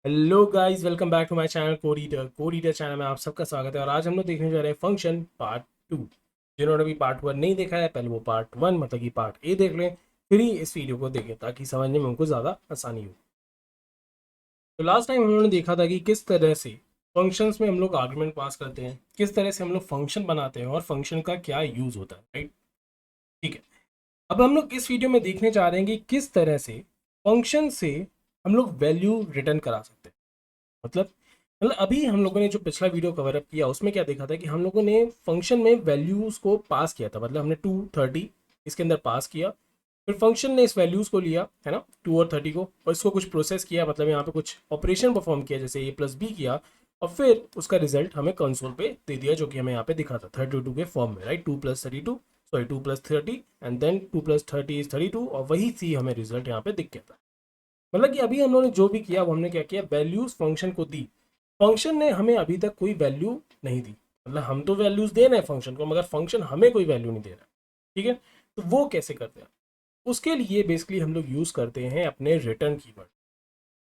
Hello guys, welcome back to my channel Code Eater channel में आप सबका स्वागत है। और आज हम लोग देखने जा रहे हैं फंक्शन पार्ट 2। जिन्होंने भी पार्ट 1 नहीं देखा है, पहले वो पार्ट 1 मतलब कि पार्ट ए देख लें, फिर ही इस वीडियो को देखें ताकि समझने में उनको ज़्यादा आसानी हो। तो लास्ट टाइम हम लोगों ने देखा था कि किस तरह से फंक्शंस में हम लोग आर्गुमेंट पास करते हैं, किस तरह से हम लोग फंक्शन बनाते हैं और फंक्शन का क्या यूज़ होता है, राइट। ठीक है, अब हम लोग इस वीडियो में देखने जा रहे हैं कि किस तरह से फंक्शन से हम लोग वैल्यू रिटर्न करा सकते हैं। मतलब अभी हम लोगों ने जो पिछला वीडियो कवर अप किया उसमें क्या देखा था कि हम लोगों ने फंक्शन में वैल्यूज़ को पास किया था। मतलब हमने 230 इसके अंदर पास किया, फिर फंक्शन ने इस वैल्यूज़ को लिया है ना, 2 और 30 को, और इसको कुछ प्रोसेस किया, मतलब यहाँ पे कुछ ऑपरेशन परफॉर्म किया जैसे ए प्लस बी किया, और फिर उसका रिजल्ट हमें कंसोल पे दे दिया जो कि हमें यहाँ पे दिखा था 32 के फॉर्म में, right. 2 + 32, sorry 2 + 30 and then 2 + 30 is 32, और वही सी हमें रिजल्ट यहाँ पे दिख गया था। मतलब कि अभी हम लोगों ने जो भी किया वो हमने क्या किया, वैल्यूज फंक्शन को दी। फंक्शन ने हमें अभी तक कोई वैल्यू नहीं दी। मतलब हम तो वैल्यूज दे रहे हैं फंक्शन को, मगर फंक्शन हमें कोई वैल्यू नहीं दे रहा है। ठीक है, तो वो कैसे करते हैं? उसके लिए बेसिकली हम लोग यूज करते हैं अपने रिटर्न कीवर्ड।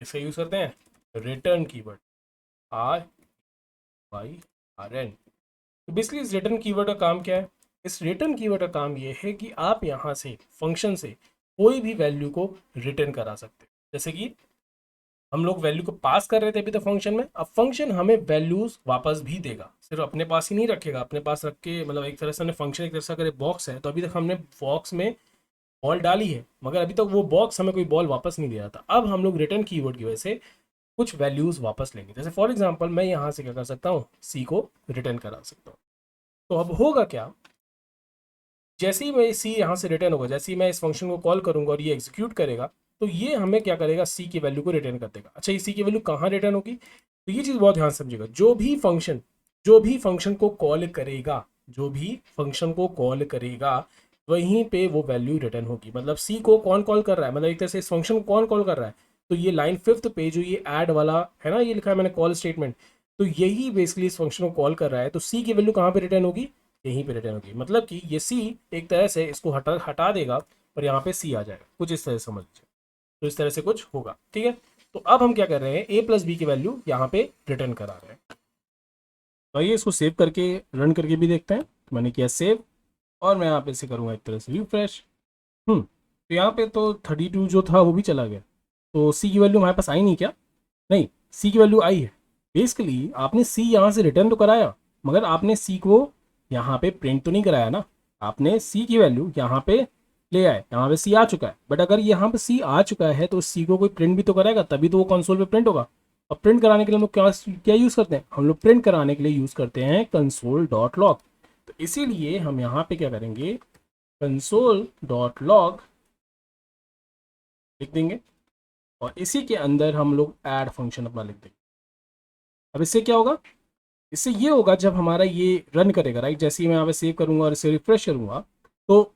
इसका यूज करते हैं रिटर्न कीवर्ड, RYRN। तो बेसिकली इस रिटर्न कीवर्ड का काम क्या है? इस रिटर्न कीवर्ड का काम ये है कि आप यहाँ से फंक्शन से कोई भी वैल्यू को रिटर्न करा सकते हैं। जैसे कि हम लोग वैल्यू को पास कर रहे थे अभी तक फंक्शन में, अब फंक्शन हमें वैल्यूज वापस भी देगा। सिर्फ अपने पास ही नहीं रखेगा, अपने पास रख के मतलब एक तरह से हमने फंक्शन, एक तरह से अगर बॉक्स है तो अभी तक हमने बॉक्स में बॉल डाली है, मगर अभी तक वो बॉक्स हमें कोई बॉल वापस नहीं दे रहा था। अब हम लोग रिटर्न कीवर्ड की वजह से कुछ वैल्यूज वापस लेंगे। जैसे फॉर एग्जाम्पल मैं यहाँ से क्या कर सकता हूँ, सी को रिटर्न करा सकता हूँ। तो अब होगा क्या, जैसे ही मैं सी यहाँ से रिटर्न होगा, जैसे ही मैं इस फंक्शन को कॉल करूंगा और ये एग्जीक्यूट करेगा, तो ये हमें क्या करेगा, सी की वैल्यू को रिटर्न कर देगा। अच्छा, ये सी की वैल्यू कहाँ रिटर्न होगी? तो ये चीज़ बहुत ध्यान से समझिएगा। जो भी फंक्शन को कॉल करेगा, जो भी फंक्शन को कॉल करेगा, वहीं पे वो वैल्यू रिटर्न होगी। मतलब सी को कौन कॉल कर रहा है, मतलब एक तरह से इस फंक्शन को कौन कॉल कर रहा है, तो ये लाइन 5th पे जो ये ऐड वाला है ना, ये लिखा है मैंने कॉल स्टेटमेंट, तो यही बेसिकली इस फंक्शन को कॉल कर रहा है। तो सी की वैल्यू कहाँ पे रिटर्न होगी, यहीं पे रिटर्न होगी। मतलब कि ये सी एक तरह से इसको हटा हटा देगा और यहाँ पे सी आ जाएगा, कुछ इस तरह से समझ लीजिए। तो इस तरह से कुछ होगा, ठीक है। तो अब हम क्या कर रहे हैं, ए प्लस बी की वैल्यू यहाँ पे रिटर्न करा रहे हैं। तो आइए इसको सेव करके रन करके भी देखते हैं। तो मैंने किया सेव, और मैं यहाँ पे इसे करूँगा एक तरह से रिफ्रेश। तो यहाँ पे तो 32 जो था वो भी चला गया। तो सी की वैल्यू हमारे पास आई नहीं क्या? नहीं, सी की वैल्यू आई है। बेसिकली आपने सी यहाँ से रिटर्न तो कराया, मगर आपने सी को यहाँ पे प्रिंट तो नहीं कराया ना। आपने सी की वैल्यू यहाँ पे ले आए, यहाँ पे सी आ चुका है, बट अगर यहाँ पे सी आ चुका है तो सी को कोई प्रिंट भी तो कराएगा, तभी तो वो कंसोल पे प्रिंट होगा। और प्रिंट कराने के लिए हम लोग क्या क्या यूज़ करते हैं, हम लोग प्रिंट कराने के लिए यूज़ करते हैं कंसोल डॉट लॉग। तो इसीलिए हम यहाँ पे क्या करेंगे, कंसोल डॉट लॉग लिख देंगे, और इसी के अंदर हम लोग ऐड फंक्शन अपना लिख देंगे। अब इससे क्या होगा, इससे ये होगा जब हमारा ये रन करेगा, राइट, जैसे ही मैं यहाँ पे सेव करूंगा और इसे रिफ्रेश करूंगा, तो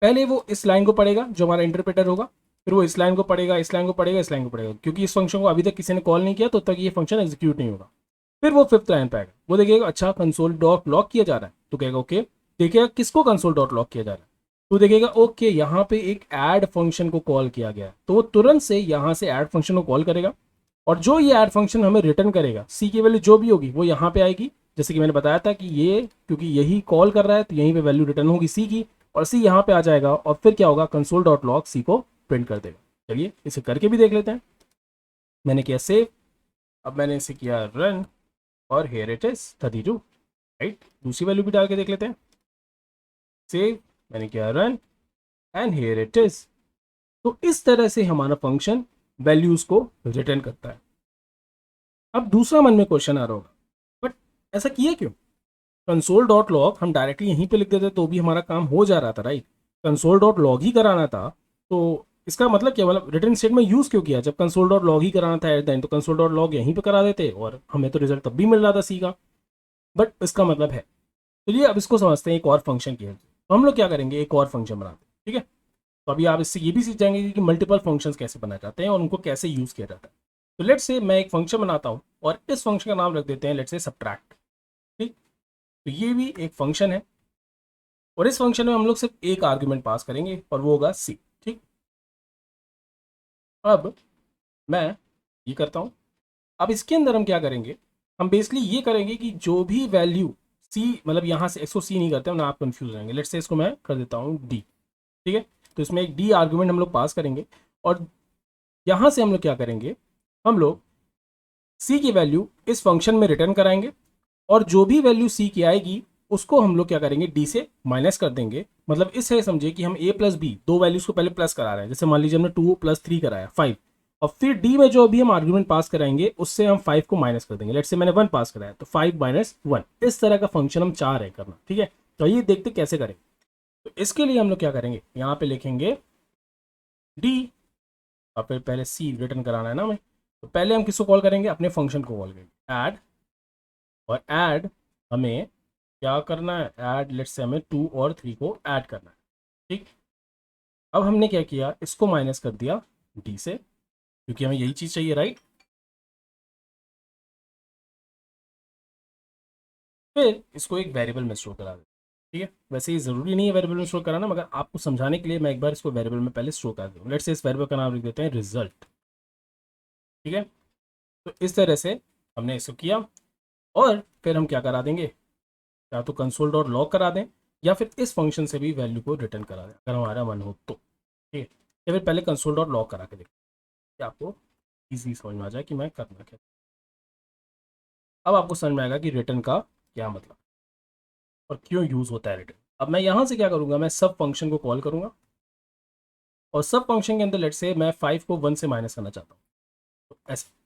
पहले वो इस लाइन को पढ़ेगा जो हमारा इंटरप्रेटर होगा, फिर वो इस लाइन को पढ़ेगा, इस लाइन को पढ़ेगा, इस लाइन को पढ़ेगा, क्योंकि इस फंक्शन को अभी तक किसी ने कॉल नहीं किया तो तक ये फंक्शन एग्जीक्यूट नहीं होगा। फिर वो 5th लाइन पे आएगा, वो देखेगा अच्छा कंसोल डॉट लॉग किया जा रहा है, तो कहेगा ओके। देखेगा किसको कंसोल डॉट लॉग किया जा रहा है, तो देखेगा ओके यहाँ पे एक ऐड फंक्शन को कॉल किया गया है, तो वो तुरंत से यहाँ से ऐड फंक्शन को कॉल करेगा। और जो ये ऐड फंक्शन हमें रिटर्न करेगा, सी की वैल्यू जो भी होगी वो यहाँ पे आएगी। जैसे कि मैंने बताया था कि ये क्योंकि यही कॉल कर रहा है तो यहीं पे वैल्यू रिटर्न होगी सी की, और सी यहाँ पे आ जाएगा, और फिर क्या होगा, कंसोल डॉट लॉग सी को प्रिंट कर देगा। चलिए इसे करके भी देख लेते हैं। मैंने किया सेव, अब मैंने इसे किया रन, और हेयर इट इज 32, राइट। दूसरी वैल्यू भी डाल के देख लेते हैं। सेव, मैंने किया run, and here it is. तो इस तरह से हमारा फंक्शन वैल्यूज को रिटर्न करता है। अब दूसरा मन में क्वेश्चन आ रहा होगा, बट ऐसा किया क्यों? कंसोल डॉट लॉग हम डायरेक्टली यहीं पे लिख देते तो भी हमारा काम हो जा रहा था, राइट। कंसोल डॉट लॉग ही कराना था, तो इसका मतलब क्या, मतलब रिटर्न स्टेटमेंट यूज क्यों किया? जब कंसोल डॉट लॉग ही कराना था एट द एंड, तो कंसोल डॉट लॉग यहीं पे करा देते और हमें तो रिजल्ट तब भी मिल रहा था सी का। बट इसका मतलब है, चलिए अब इसको समझते हैं एक और फंक्शन की हेल्प से। तो हम लोग क्या करेंगे, एक और फंक्शन बनाते हैं, ठीक है। तो अभी आप इससे ये भी सीख जाएंगे कि मल्टीपल फंक्शंस कैसे बनाए जाते हैं और उनको कैसे यूज किया जाता है। तो लेट्स से मैं एक फंक्शन बनाता हूँ और इस फंक्शन का नाम रख देते हैं लेट्स से सब्ट्रैक्ट, ठीक। तो ये भी एक फंक्शन है, और इस फंक्शन में हम लोग सिर्फ एक आर्ग्यूमेंट पास करेंगे और वो होगा सी, ठीक। अब मैं ये करता हूँ, अब इसके अंदर हम क्या करेंगे, हम बेसिकली ये करेंगे कि जो भी वैल्यू सी, मतलब यहाँ से इसको सी नहीं करते ना, आप कंफ्यूज रहेंगे। लेट्स से इसको मैं कर देता हूँ डी, ठीक है। तो इसमें एक डी आर्गुमेंट हम लोग पास करेंगे और यहाँ से हम लोग क्या करेंगे, हम लोग सी की वैल्यू इस फंक्शन में रिटर्न कराएंगे और जो भी वैल्यू सी की आएगी उसको हम लोग क्या करेंगे, डी से माइनस कर देंगे। मतलब इससे समझिए कि हम ए प्लस बी दो वैल्यूज को पहले प्लस करा रहे हैं। जैसे मान लीजिए हमने 2 + 3 कराया 5, और फिर डी में जो भी हम आर्ग्यूमेंट पास कराएंगे उससे हम 5 को माइनस कर देंगे। लेट्स से मैंने 1 पास कराया तो 5 - 1, इस तरह का फंक्शन हम चाह रहे हैं करना, ठीक है। तो ये देखते कैसे करें। तो इसके लिए हम लोग क्या करेंगे, यहाँ पे लिखेंगे डी और फिर पहले सी रिटर्न कराना है ना हमें। तो पहले हम किसको कॉल करेंगे, अपने फंक्शन को कॉल करेंगे ऐड, और ऐड हमें क्या करना है, ऐड लेट्स से हमें 2 और 3 को ऐड करना है, ठीक। अब हमने क्या किया, इसको माइनस कर दिया डी से, क्योंकि हमें यही चीज चाहिए, राइट। फिर इसको एक वेरिएबल में स्टोर करा दें, ठीक है। वैसे ये जरूरी नहीं है वेरिएबल में स्टोर कराना, मगर आपको समझाने के लिए मैं एक बार इसको वेरिएबल में पहले स्टोर कर दूँ। लेट्स से इस वेरिएबल का नाम लिख देते हैं रिजल्ट, ठीक है। तो इस तरह से हमने इसको किया और फिर हम क्या करा देंगे, या तो कंसोल डॉट लॉग करा दें या फिर इस फंक्शन से भी वैल्यू को रिटर्न करा दें अगर हमारा मन हो तो, ठीक है। या फिर पहले कंसोल डॉट लॉग करा के देखें कि आपको इजी समझ में आ जाए कि मैं करना क्या। अब आपको समझ में आएगा कि रिटर्न का क्या मतलब और क्यों यूज होता है रिटर्न। अब मैं यहाँ से क्या करूँगा, मैं सब फंक्शन को कॉल करूँगा और सब फंक्शन के अंदर लेट से मैं 5 को 1 से माइनस करना चाहता हूँ, तो ऐसे।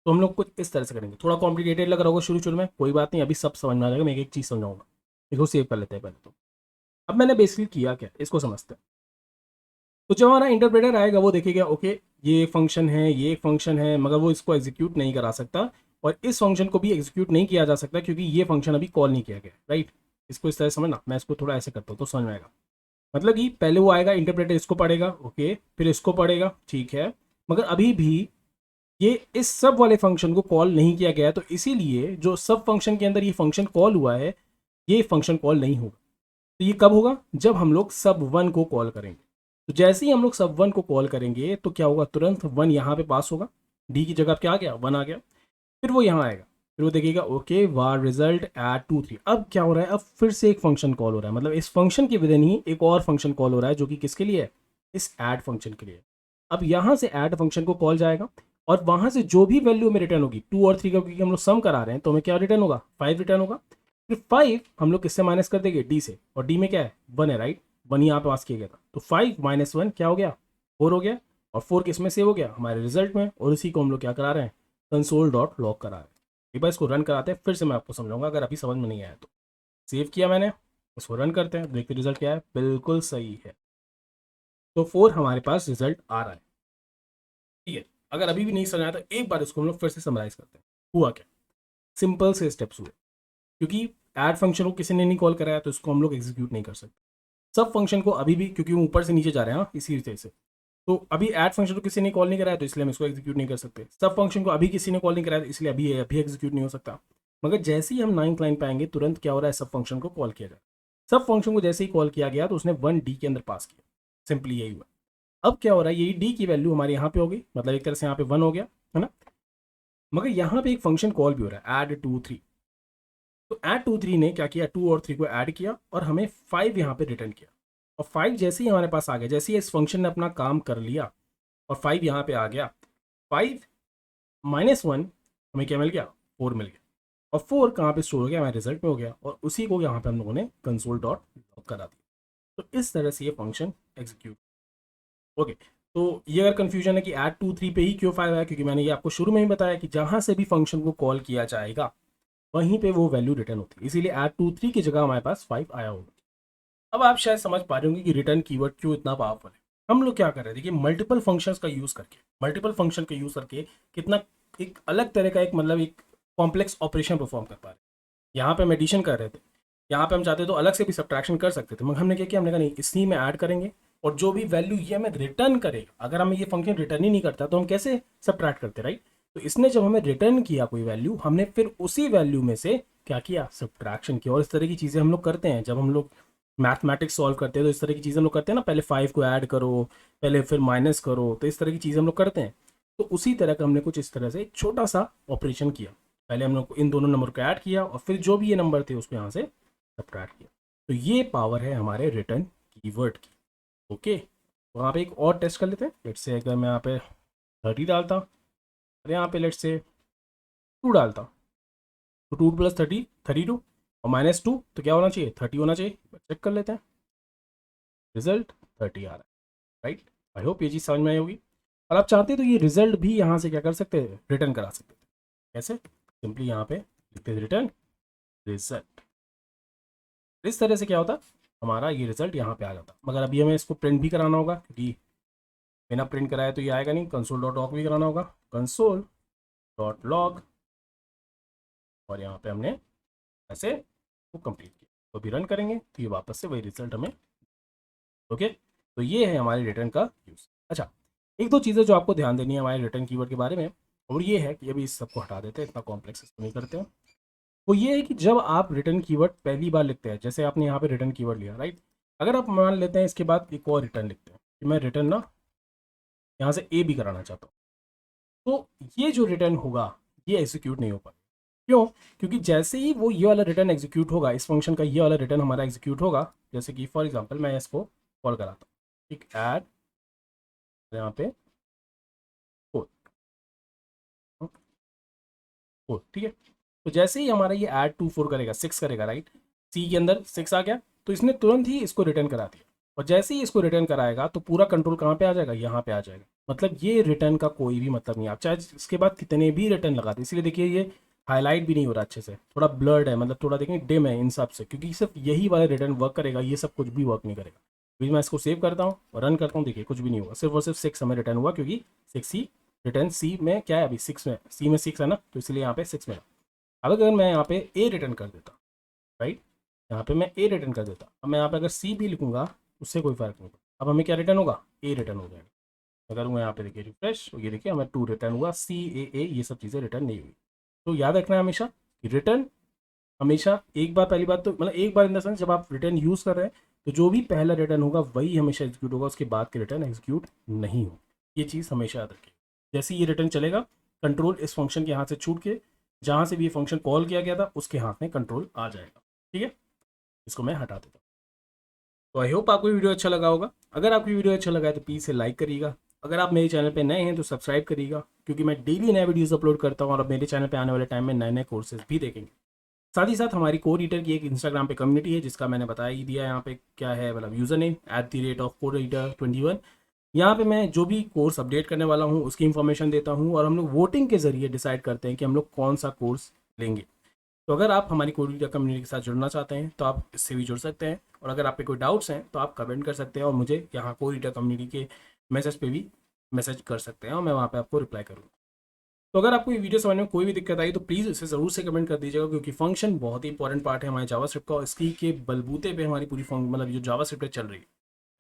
तो हम लोग कुछ इस तरह से करेंगे। थोड़ा कॉम्प्लिकेटेड लग रहा होगा शुरू शुरू में, कोई बात नहीं, अभी सब समझ में आ जाएगा। मैं एक चीज़ समझाऊंगा, इसको सेव कर लेते हैं पहले। तो अब मैंने बेसिकली किया क्या, इसको समझते हैं। तो जो हमारा इंटरप्रेटर आएगा वो देखेगा ओके ये फंक्शन है, ये फंक्शन है, मगर वो इसको एग्जीक्यूट नहीं करा सकता और इस फंक्शन को भी एग्जीक्यूट नहीं किया जा सकता क्योंकि ये फंक्शन अभी कॉल नहीं किया गया, राइट। इसको इस तरह से समझना, मैं इसको थोड़ा ऐसे करता हूँ तो समझ में आएगा। मतलब कि पहले वो आएगा, इंटरप्रेटर इसको पढ़ेगा, ओके, फिर इसको पढ़ेगा, ठीक है, मगर अभी भी ये इस सब वाले फंक्शन को कॉल नहीं किया गया है, तो इसीलिए जो सब फंक्शन के अंदर ये फंक्शन कॉल हुआ है ये फंक्शन कॉल नहीं होगा। तो ये कब होगा, जब हम लोग सब वन को कॉल करेंगे। तो जैसे ही हम लोग सब वन को कॉल करेंगे तो क्या होगा, तुरंत वन यहाँ पे पास होगा, डी की जगह क्या आ गया, वन आ गया। फिर वो यहाँ आएगा, फिर वो देखेगा ओके वार रिजल्ट एट 2 3। अब क्या हो रहा है, अब फिर से एक फंक्शन कॉल हो रहा है, मतलब इस फंक्शन के विद इन ही एक और फंक्शन कॉल हो रहा है जो कि किसके लिए है, इस ऐड फंक्शन के लिए। अब यहाँ से ऐड फंक्शन को कॉल जाएगा और वहां से जो भी वैल्यू में रिटर्न होगी 2 और 3 का, क्योंकि हम लोग सम करा रहे हैं तो हमें क्या रिटर्न होगा, 5 रिटर्न होगा। फिर 5 हम लोग किससे माइनस कर देंगे, डी से, और डी में क्या है, 1 है, राइट। 1 यहाँ पे पास किया गया था, तो 5 - 1 क्या हो गया, 4 हो गया। और 4 किस में सेव हो गया, हमारे रिजल्ट में, और इसी को हम लोग क्या करा रहे हैं, कंसोल डॉट लॉग करा रहे हैं। एक बार इसको रन कराते हैं, फिर से मैं आपको समझाऊंगा अगर अभी समझ में नहीं आया तो। सेव किया मैंने, इसको रन करते हैं, देखते रिजल्ट क्या है, बिल्कुल सही है। तो 4 हमारे पास रिजल्ट आ रहा है, ठीक है। अगर अभी भी नहीं समझ आया तो एक बार इसको हम लोग फिर से समराइज करते हैं। हुआ क्या, सिंपल से स्टेप्स हुए, क्योंकि ऐड फंक्शन को किसी ने नहीं कॉल कराया तो इसको हम लोग एग्जीक्यूट नहीं कर सकते। सब फंक्शन को अभी भी, क्योंकि वो ऊपर से नीचे जा रहे हैं, हाँ, इसी तरह से। तो अभी ऐड फंक्शन को किसी ने कॉल नहीं कराया तो इसलिए हम इसको एग्जीक्यूट नहीं कर सकते। सब फंक्शन को अभी किसी ने कॉल नहीं कराया तो इसलिए अभी एग्जीक्यूट नहीं हो सकता। मगर जैसे ही हम 9th लाइन पे आएंगे तुरंत क्या हो रहा है, सब फंक्शन को कॉल किया जाए। सब फंक्शन को जैसे ही कॉल किया गया तो उसने 1 डी के अंदर पास किया, सिंपली यही हुआ। अब क्या हो रहा है, यही डी की वैल्यू हमारे यहाँ पे हो गई, मतलब एक तरह से यहाँ पे 1 हो गया, है ना। मगर यहाँ पे एक फंक्शन कॉल भी हो रहा है, ऐड 2 3। तो ऐड 2 3 ने क्या किया, 2 और 3 को ऐड किया और हमें 5 यहाँ पे रिटर्न किया। और 5 जैसे ही हमारे पास आ गया, जैसे ही इस फंक्शन ने अपना काम कर लिया और 5 यहाँ पे आ गया, 5 - 1 हमें क्या मिल गया, 4 मिल गया। और 4 कहाँ पे स्टोर हो गया, हमारे रिजल्ट में हो गया, और उसी को यहाँ पे हम लोगों ने कंसोल डॉट लॉग करा दिया। तो इस तरह से ये फंक्शन एग्जीक्यूट, ओके। तो ये अगर कंफ्यूजन है कि ऐड 2 3 पे ही क्यों फायदा है, क्योंकि मैंने ये आपको शुरू में ही बताया कि जहाँ से भी फंक्शन को कॉल किया जाएगा वहीं पे वो वैल्यू रिटर्न होती है, इसीलिए ऐड 2 3 की जगह हमारे पास 5 आया होगा। अब आप शायद समझ पा रहे होंगे कि रिटर्न कीवर्ड क्यों इतना पावरफुल है। हम लोग क्या कर रहे हैं, देखिए मल्टीपल फंक्शंस का यूज करके, मल्टीपल फंक्शन का यूज करके कितना एक अलग तरह का एक मतलब एक कॉम्प्लेक्स ऑपरेशन परफॉर्म कर पा रहे हैं। यहाँ पे हम एडिशन कर रहे थे, यहाँ पे हम चाहते तो अलग से भी सब्ट्रैक्शन कर सकते थे, मगर हमने क्या किया, हमने कहा नहीं, इसी में ऐड करेंगे और जो भी वैल्यू ये हमें रिटर्न करेगा, अगर हमें ये फंक्शन रिटर्न ही नहीं करता तो हम कैसे सब्ट्रैक्ट करते, राइट। तो इसने जब हमें रिटर्न किया कोई वैल्यू, हमने फिर उसी वैल्यू में से क्या किया, सब्ट्रैक्शन किया। और इस तरह की चीज़ें हम लोग करते हैं जब हम लोग मैथमेटिक्स सॉल्व करते हैं, तो इस तरह की चीज़ें हम लोग करते हैं ना, पहले 5 को ऐड करो, पहले फिर माइनस करो, तो इस तरह की चीज़ें हम लोग करते हैं। तो उसी तरह का हमने कुछ इस तरह से एक छोटा सा ऑपरेशन किया। पहले हम लोग इन दोनों नंबर को ऐड किया और फिर जो भी ये नंबर थे उसको यहाँ से सब्ट्रैक्ट किया। तो ये पावर है हमारे रिटर्न कीवर्ड की। ओके, तो वहाँ पे एक और टेस्ट कर लेते हैं। लेट्स से अगर मैं यहाँ पे 30 डालता और यहाँ पे लेट्स से 2 डालता, तो 2 + 30 32 और -2 तो क्या होना चाहिए, 30 होना चाहिए। चेक कर लेते हैं, रिजल्ट 30 आ रहा है, राइट। आई होप ये चीज़ समझ में आई होगी। और आप चाहते तो ये रिजल्ट भी यहाँ से क्या कर सकते हैं, रिटर्न करा सकते थे। कैसे, सिंपली यहाँ पे लिखते रिटर्न रिजल्ट। इस तरह से क्या होता, हमारा ये रिजल्ट यहाँ पे आ जाता। मगर अभी हमें इसको प्रिंट भी कराना होगा, क्योंकि बिना प्रिंट कराए तो ये आएगा नहीं। console.log भी कराना होगा, console.log, और यहाँ पे हमने ऐसे वो कंप्लीट किया। तो अभी रन करेंगे तो ये वापस से वही रिजल्ट हमें। ओके, तो ये है हमारे रिटर्न का यूज़। अच्छा, एक दो चीज़ें जो आपको ध्यान देनी है हमारे रिटर्न कीवर्ड के बारे में, और ये है कि अभी इस सबको हटा देते हैं, इतना कॉम्प्लेक्स इसको नहीं करते हैं। वो ये है कि जब आप रिटर्न कीवर्ड पहली बार लिखते हैं, जैसे आपने यहाँ पे रिटर्न कीवर्ड लिया, राइट। अगर आप मान लेते हैं इसके बाद एक और रिटर्न लिखते हैं कि मैं रिटर्न ना यहाँ से ए भी कराना चाहता हूँ, तो ये जो रिटर्न होगा ये एग्जीक्यूट नहीं हो पाएगा। क्यों? क्योंकि जैसे ही वो ये वाला रिटर्न एग्जीक्यूट होगा, इस फंक्शन का ये वाला रिटर्न हमारा एग्जीक्यूट होगा, जैसे कि फॉर एग्जांपल मैं इसको कॉल कराता हूँ, ठीक, ऐड यहाँ पे 4, ठीक है। तो जैसे ही हमारा ये ऐड 2 4 करेगा, 6 करेगा, राइट, सी के अंदर 6 आ गया, तो इसने तुरंत ही इसको रिटर्न करा दिया। और जैसे ही इसको रिटर्न कराएगा तो पूरा कंट्रोल कहाँ पे आ जाएगा, यहाँ पे आ जाएगा। मतलब ये रिटर्न का कोई भी मतलब नहीं, आप चाहे इसके बाद कितने भी रिटर्न लगा दें। इसलिए देखिए ये हाईलाइट भी नहीं हो रहा अच्छे से, थोड़ा ब्लर्ड है, मतलब थोड़ा देखें डिम है इन सब से, क्योंकि सिर्फ यही वाला रिटर्न वर्क करेगा, ये सब कुछ भी वर्क नहीं करेगा। अभी मैं इसको सेव करता हूँ और रन करता हूँ, देखिए कुछ भी नहीं हुआ, सिर्फ और सिर्फ 6 हमें रिटर्न हुआ, क्योंकि 6 ही रिटर्न सी में क्या है, अभी 6 में, सी में 6 है ना, तो इसलिए यहाँ पे 6 में। अब अगर मैं यहाँ पे ए रिटर्न कर देता, राइट, यहाँ पे मैं ए रिटर्न कर देता, अब मैं यहाँ पे अगर सी भी लिखूंगा उससे कोई फर्क नहीं पड़ता। अब हमें क्या रिटर्न होगा, ए रिटर्न हो जाएगा। अगर मैं यहाँ पे देखिए रिफ्रेश, ये देखिए हमें 2 रिटर्न हुआ, सी ए ये सब चीज़ें रिटर्न नहीं हुई। तो याद रखना है हमेशा कि रिटर्न हमेशा एक बार, पहली बात तो मतलब एक बार इन द सेंस जब आप रिटर्न यूज़ कर रहे हैं तो जो भी पहला रिटर्न होगा वही हमेशा एग्जीक्यूट होगा, उसके बाद के रिटर्न एग्जीक्यूट नहीं हो। ये चीज़ हमेशा याद रखिए। जैसे ये रिटर्न चलेगा, कंट्रोल इस फंक्शन के हाथ से छूट के जहाँ से भी ये फंक्शन कॉल किया गया था उसके हाथ में कंट्रोल आ जाएगा। ठीक है, इसको मैं हटा देता हूँ। तो आई होप आपको वीडियो अच्छा लगा होगा। अगर आपको वीडियो अच्छा लगा है तो प्लीज़ से लाइक करिएगा। अगर आप मेरे चैनल पे नए हैं तो सब्सक्राइब करिएगा, क्योंकि मैं डेली नए वीडियोस अपलोड करता हूँ और अब मेरे चैनल पे आने वाले टाइम में नए नए कोर्सेज भी देखेंगे। साथ ही साथ हमारी कोड ईटर की एक इंस्टाग्राम पे कम्युनिटी है, जिसका मैंने बता ही दिया यहाँ पे क्या है, मतलब यूज़र नेम @codeeater21। यहाँ पे मैं जो भी कोर्स अपडेट करने वाला हूँ उसकी इन्फॉर्मेशन देता हूँ, और हम लोग वोटिंग के जरिए डिसाइड करते हैं कि हम लोग कौन सा कोर्स लेंगे। तो अगर आप हमारी कोड ईटर कम्युनिटी के साथ जुड़ना चाहते हैं तो आप इससे भी जुड़ सकते हैं, और अगर आप पे कोई डाउट्स हैं तो आप कमेंट कर सकते हैं और मुझे यहाँ कोड ईटर कम्युनिटी के मैसेज पे भी मैसेज कर सकते हैं और मैं वहाँ पे आपको रिप्लाई करूँगा। तो अगर आपको ये वीडियो समझने में कोई भी दिक्कत आई तो प्लीज़ इसे ज़रूर से कमेंट कर दीजिएगा, क्योंकि फंक्शन बहुत ही इंपॉर्टेंट पार्ट है हमारे जावास्क्रिप्ट का, और इसकी के बलबूते पे हमारी पूरी मतलब जो जावास्क्रिप्ट चल रही है।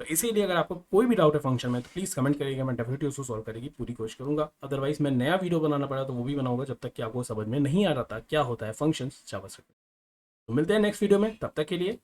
तो इसीलिए अगर आपको कोई भी डाउट है फंक्शन में तो प्लीज़ कमेंट करिएगा, मैं डेफिनेटली उसको सॉल्व करने की पूरी कोशिश करूँगा। अदरवाइज मैं नया वीडियो बनाना पड़ा तो वो भी बनाऊंगा, जब तक कि आपको समझ में नहीं आ रहा था क्या होता है फंक्शन जावास्क्रिप्ट। तो मिलते हैं नेक्स्ट वीडियो में, तब तक के लिए